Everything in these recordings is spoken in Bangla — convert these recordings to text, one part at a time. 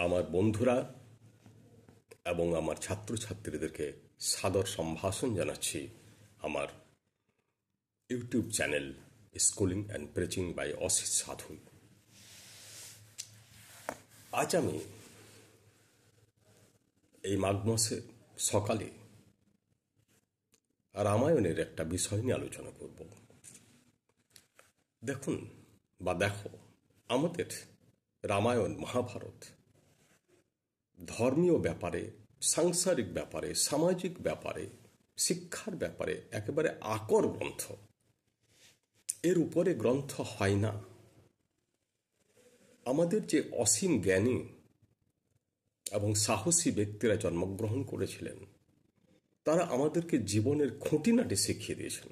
আমার বন্ধুরা এবং আমার ছাত্রছাত্রীদেরকে সাদর সম্ভাষণ জানাচ্ছি আমার YouTube channel schooling and preaching by Asit Sadhu. আজ আমি এই মাঘ মাসে সকালে রামায়ণের একটা বিষয় নিয়ে আলোচনা করব। দেখো আমাদের রামায়ণ মহাভারত ধর্মীয় ব্যাপারে, সাংসারিক ব্যাপারে, সামাজিক ব্যাপারে, শিক্ষার ব্যাপারে একেবারে আকর গ্রন্থ। এর উপরে গ্রন্থ হয় না। আমাদের যে অসীম জ্ঞানী এবং সাহসী ব্যক্তিরা জন্মগ্রহণ করেছিলেন, তারা আমাদেরকে জীবনের খুঁটিনাটি শিখিয়ে দিয়েছেন।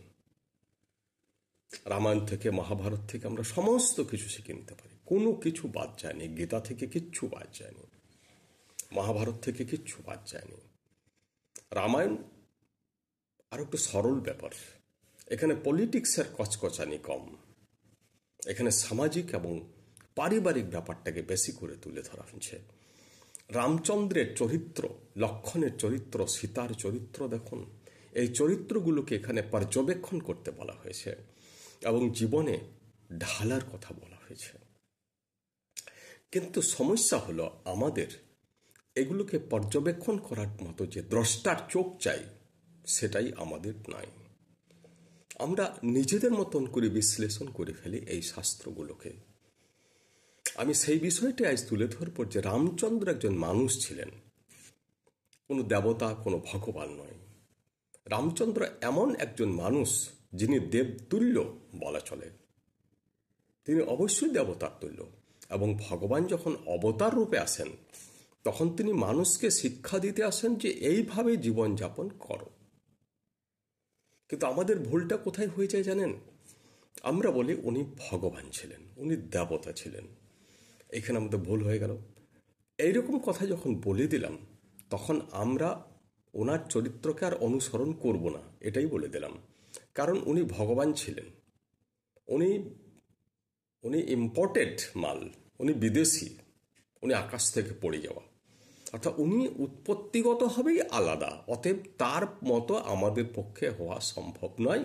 রামায়ণ থেকে, মহাভারত থেকে আমরা সমস্ত কিছু শিখে নিতে পারি, কোনো কিছু বাদ যায়নি। গীতা থেকে কিচ্ছু বাদ যায়নি, মহাভারত থেকে কিচ্ছু বাদ যায়নি। রামায়ণ আর একটু সরল ব্যাপার। এখানে পলিটিক্সের কচকচানি কম, এখানে সামাজিক এবং পারিবারিক ব্যাপারটাকে বেশি করে তুলে ধরা হয়েছে। রামচন্দ্রের চরিত্র, লক্ষণের চরিত্র, সীতার চরিত্র দেখুন, এই চরিত্রগুলোকে এখানে পর্যবেক্ষণ করতে বলা হয়েছে এবং জীবনে ঢালার কথা বলা হয়েছে। কিন্তু সমস্যা হলো, আমাদের এগুলোকে পর্যবেক্ষণ করার মতো যে দ্রষ্টার চোখ চাই, সেটাই আমাদের নাই। আমরা নিজেদের মতন করে বিশ্লেষণ করে ফেলি এই শাস্ত্রগুলোকে। আমি সেই বিষয়টি আজ তুলে ধরব যে রামচন্দ্র একজন মানুষ ছিলেন, কোনো দেবতা, কোনো ভগবান নয়। রামচন্দ্র এমন একজন মানুষ যিনি দেবতুল্য বলা চলে। তিনি অবশ্যই দেবতার তুল্য, এবং ভগবান যখন অবতার রূপে আসেন তখন তিনি মানুষকে শিক্ষা দিতে আসেন যে এইভাবে জীবনযাপন করো। কিন্তু আমাদের ভুলটা কোথায় হয়ে যায় জানেন? আমরা বলি উনি ভগবান ছিলেন, উনি দেবতা ছিলেন। এখানে আমাদের ভুল হয়ে গেল। এইরকম কথা যখন বলে দিলাম, তখন আমরা ওনার চরিত্রকে আর অনুসরণ করব না, এটাই বলে দিলাম। কারণ উনি ভগবান ছিলেন, উনি ইম্পোর্টেড মাল, উনি বিদেশি, উনি আকাশ থেকে পড়ে যাওয়া, অর্থাৎ উনি উৎপত্তিগতভাবেই আলাদা। অতএব তার মতো আমাদের পক্ষে হওয়া সম্ভব নয়।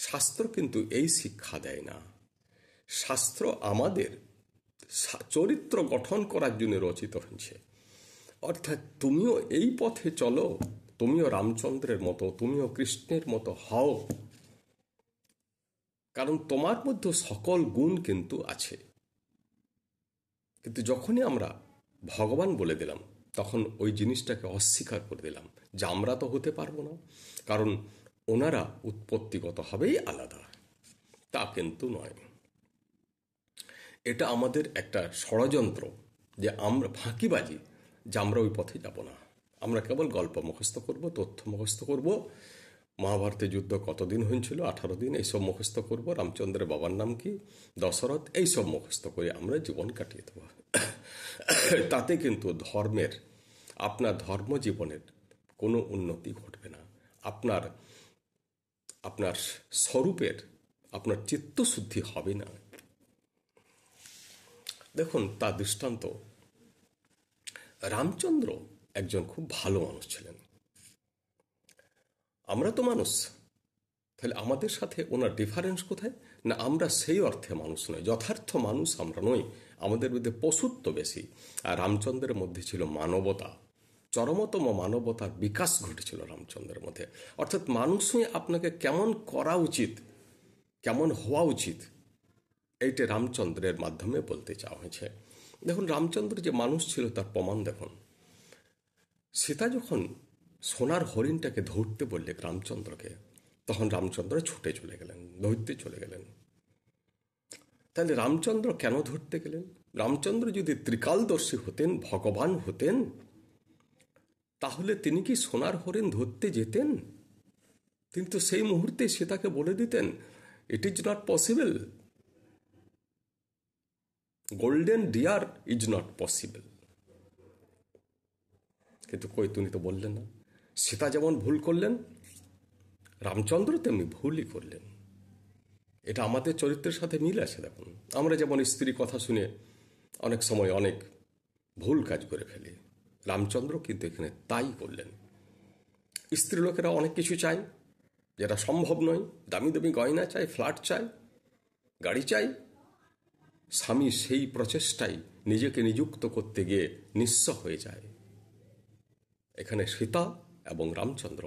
শাস্ত্র কিন্তু এই শিক্ষা দেয় না। শাস্ত্র আমাদের চরিত্র গঠন করার জন্য রচিত হয়েছে। অর্থাৎ তুমিও এই পথে চলো, তুমিও রামচন্দ্রের মতো, তুমিও কৃষ্ণের মতো হও, কারণ তোমার মধ্যে সকল গুণ কিন্তু আছে। কিন্তু যখনই আমরা ভগবান বলে দিলাম, তখন ওই জিনিসটাকে অস্বীকার করে দিলাম যে আমরা তো হতে পারবো না, কারণ ওনারা উৎপত্তিগতভাবেই আলাদা। তা কিন্তু নয়। এটা আমাদের একটা ষড়যন্ত্র, যে আমরা ফাঁকিবাজি, যে আমরা ওই পথে যাব না। আমরা কেবল গল্প মুখস্থ করব, তথ্য মুখস্থ করব, মহাভারতের যুদ্ধ কতদিন হয়েছিল, 18 দিন, এইসব মুখস্থ করব, রামচন্দ্রের বাবার নাম কি, দশরথ, এইসব মুখস্থ করে আমরা জীবন কাটিয়ে দেব। তাতে কিন্তু আপনার ধর্ম জীবনের কোনো উন্নতি ঘটবে না। আপনার স্বরূপের, আপনার চিত্তশুদ্ধি হবে না। দেখুন, তার দৃষ্টান্ত, রামচন্দ্র একজন খুব ভালো মানুষ ছিলেন। আমরা তো মানুষ, তাহলে আমাদের সাথে ওনার ডিফারেন্স কোথায়? না, আমরা সেই অর্থে মানুষ নই, যথার্থ মানুষ আমরা নই। আমাদের মধ্যে পশুত্ব বেশি, আর রামচন্দ্রের মধ্যে ছিল মানবতা। চরমতম মানবতার বিকাশ ঘটেছিল রামচন্দ্রের মধ্যে। অর্থাৎ মানুষ হয়ে আপনাকে কেমন করা উচিত, কেমন হওয়া উচিত, এইটা রামচন্দ্রের মাধ্যমে বলতে চাওয়া হয়েছে। দেখুন, রামচন্দ্র যে মানুষ ছিল তার প্রমাণ দেখুন। সীতা যখন সোনার হরিণটাকে ধরতে বললে রামচন্দ্রকে, তখন রামচন্দ্র ছুটে চলে গেলেন, ধরতে চলে গেলেন। তাহলে রামচন্দ্র কেন ধরতে গেলেন? রামচন্দ্র যদি ত্রিকালদর্শী হতেন, ভগবান হতেন, তাহলে তিনি কি সোনার হরিণ ধরতে যেতেন? তিনি তো সেই মুহূর্তে সীতাকে বলে দিতেন, it is not possible, golden deer is not possible. কিন্তু কই, তিনি তো বললেন না। সীতা যেমন ভুল করলেন, রামচন্দ্র তেমনি ভুলই করলেন। এটা আমাদের চরিত্রের সাথে মিল আছে। দেখুন, আমরা যেমন স্ত্রী কথা শুনে অনেক সময় অনেক ভুল কাজ করে ফেলি। রামচন্দ্র কিন্তু এখানে তাই করলেন। স্ত্রীলোকেরা অনেক কিছু চায় যেটা সম্ভব নয়, দামি দামি গয়না চায়, ফ্ল্যাট চায়, গাড়ি চাই। স্বামী সেই প্রচেষ্টায় নিজেকে নিযুক্ত করতে গিয়ে নিঃস্ব হয়ে যায়। এখানে সীতা এবং রামচন্দ্র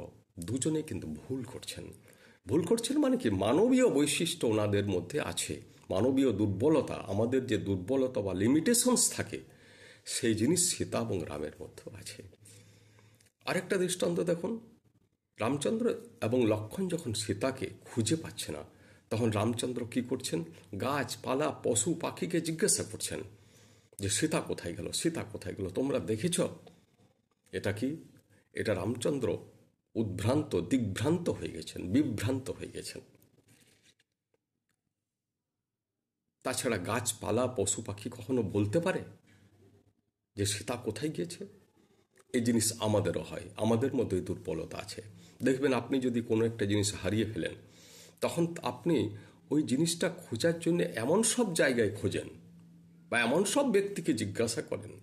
দুজনে কিন্তু ভুল করছেন। ভুল করছেন মানে কি, মানবীয় বৈশিষ্ট্য ওনাদের মধ্যে আছে। মানবীয় দুর্বলতা, আমাদের যে দুর্বলতা বা লিমিটেশনস থাকে, সেই জিনিস সীতা এবং রামের মধ্যেও আছে। আরেকটা দৃষ্টান্ত দেখুন, রামচন্দ্র এবং লক্ষ্মণ যখন সীতাকে খুঁজে পাচ্ছে না, তখন রামচন্দ্র কি করছেন, গাছপালা পশু পাখিকে জিজ্ঞাসা করছেন যে সীতা কোথায় গেল, সীতা কোথায় গেল, তোমরা দেখেছ? এটা কি, এটা রামচন্দ্র উদ্ভ্রান্ত, দিগ্ভ্রান্ত হয়ে গেছেন, বিভ্রান্ত হয়ে গেছেন। তাছাড়া গাছপালা পশু পাখি কখনো বলতে পারে যে সীতা কোথায় গিয়েছে? এই জিনিস আমাদেরও হয়, আমাদের মধ্যে দুর্বলতা আছে। দেখবেন আপনি যদি কোনো একটা জিনিস হারিয়ে ফেলেন, তখন আপনি ওই জিনিসটা খোঁজার জন্য এমন সব জায়গায় খোঁজেন বা এমন সব ব্যক্তিকে জিজ্ঞাসা করেন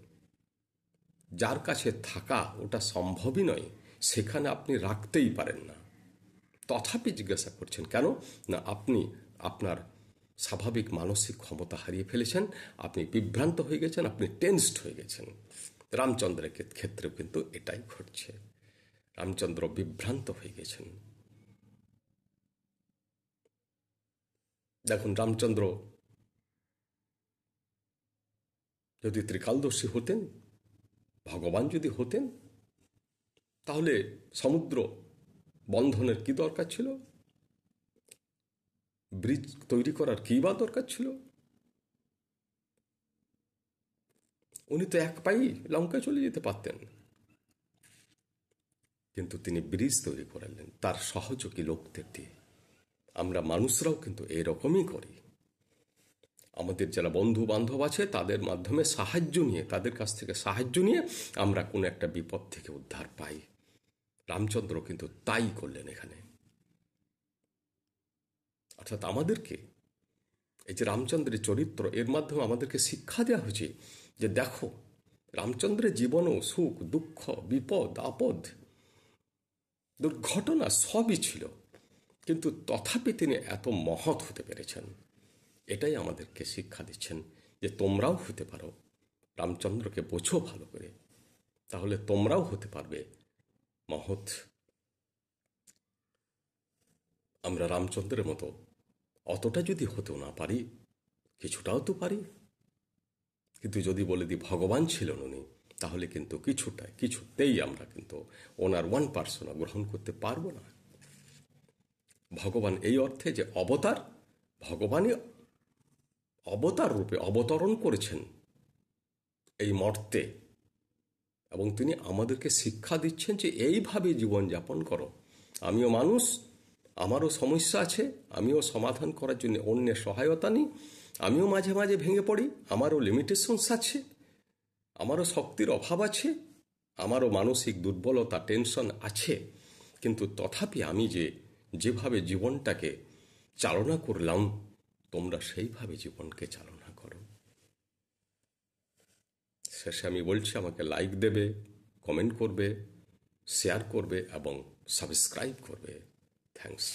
যার কাছে থাকা ওটা সম্ভবই নয়, সেখানে আপনি রাখতেই পারেন না, তথাপি জিজ্ঞাসা করছেন। কেন না, আপনি আপনার স্বাভাবিক মানসিক ক্ষমতা হারিয়ে ফেলেছেন, আপনি বিভ্রান্ত হয়ে গেছেন, আপনি টেনসড হয়ে গেছেন। রামচন্দ্রের ক্ষেত্রেও কিন্তু এটাই ঘটছে। রামচন্দ্র বিভ্রান্ত হয়ে গেছেন। দেখুন, রামচন্দ্র যদি ত্রিকালদর্শী হতেন, ভগবান যদি হতেন, তাহলে সমুদ্র বন্ধনের কি দরকার ছিল? ব্রিজ তৈরি করার কি বা দরকার ছিল? উনি তো এক পায়েই লঙ্কায় চলে যেতে পারতেন, কিন্তু তিনি ব্রিজ তৈরি করালেন তার সহযোগী লোকদের দিয়ে। আমরা মানুষরাও কিন্তু এরকমই করি। আমাদের যারা বন্ধু বান্ধব আছে তাদের মাধ্যমে সাহায্য নিয়ে, তাদের কাছ থেকে সাহায্য নিয়ে আমরা কোনো একটা বিপদ থেকে উদ্ধার পাই। রামচন্দ্র কিন্তু তাই করলেন এখানে। অর্থাৎ আমাদেরকে এই যে রামচন্দ্রের চরিত্র, এর মাধ্যমে আমাদেরকে শিক্ষা দেওয়া হয়েছে যে দেখো, রামচন্দ্রের জীবনও সুখ দুঃখ বিপদ আপদ দুর্ঘটনা সবই ছিল, কিন্তু তথাপি তিনি এত মহৎ হতে পেরেছেন। এটাই আমাদেরকে শিক্ষা দিচ্ছেন যে তোমরাও হতে পারো। রামচন্দ্রকে বোঝো ভালো করে, তাহলে তোমরাও হতে পারবে মহৎ। আমরা রামচন্দ্রের মতো অতটা যদি হতেও না পারি, কিছুটাও তো পারি। কিন্তু যদি বলে দিই ভগবান ছিলেন উনি, তাহলে কিন্তু কিছুতেই আমরা কিন্তু ওনার 1% গ্রহণ করতে পারবো না। ভগবান এই অর্থে যে অবতার, ভগবানই অবতার রূপে অবতরণ করেছেন এই মর্তে, এবং তিনি আমাদেরকে শিক্ষা দিচ্ছেন যে এইভাবে জীবনযাপন করো। আমিও মানুষ, আমারও সমস্যা আছে, আমিও সমাধান করার জন্য অন্যের সহায়তা নিই, আমিও মাঝে মাঝে ভেঙে পড়ি, আমারও লিমিটেশনস আছে, আমারও শক্তির অভাব আছে, আমারও মানসিক দুর্বলতা টেনশন আছে, কিন্তু তথাপি আমি যেভাবে জীবনটাকে চালনা করলাম, তোমরা সেইভাবে জীবনকে চালনা করো। শেষে আমি বলছি, আমাকে লাইক দেবে, কমেন্ট করবে, শেয়ার করবে এবং সাবস্ক্রাইব করবে। থ্যাঙ্কস।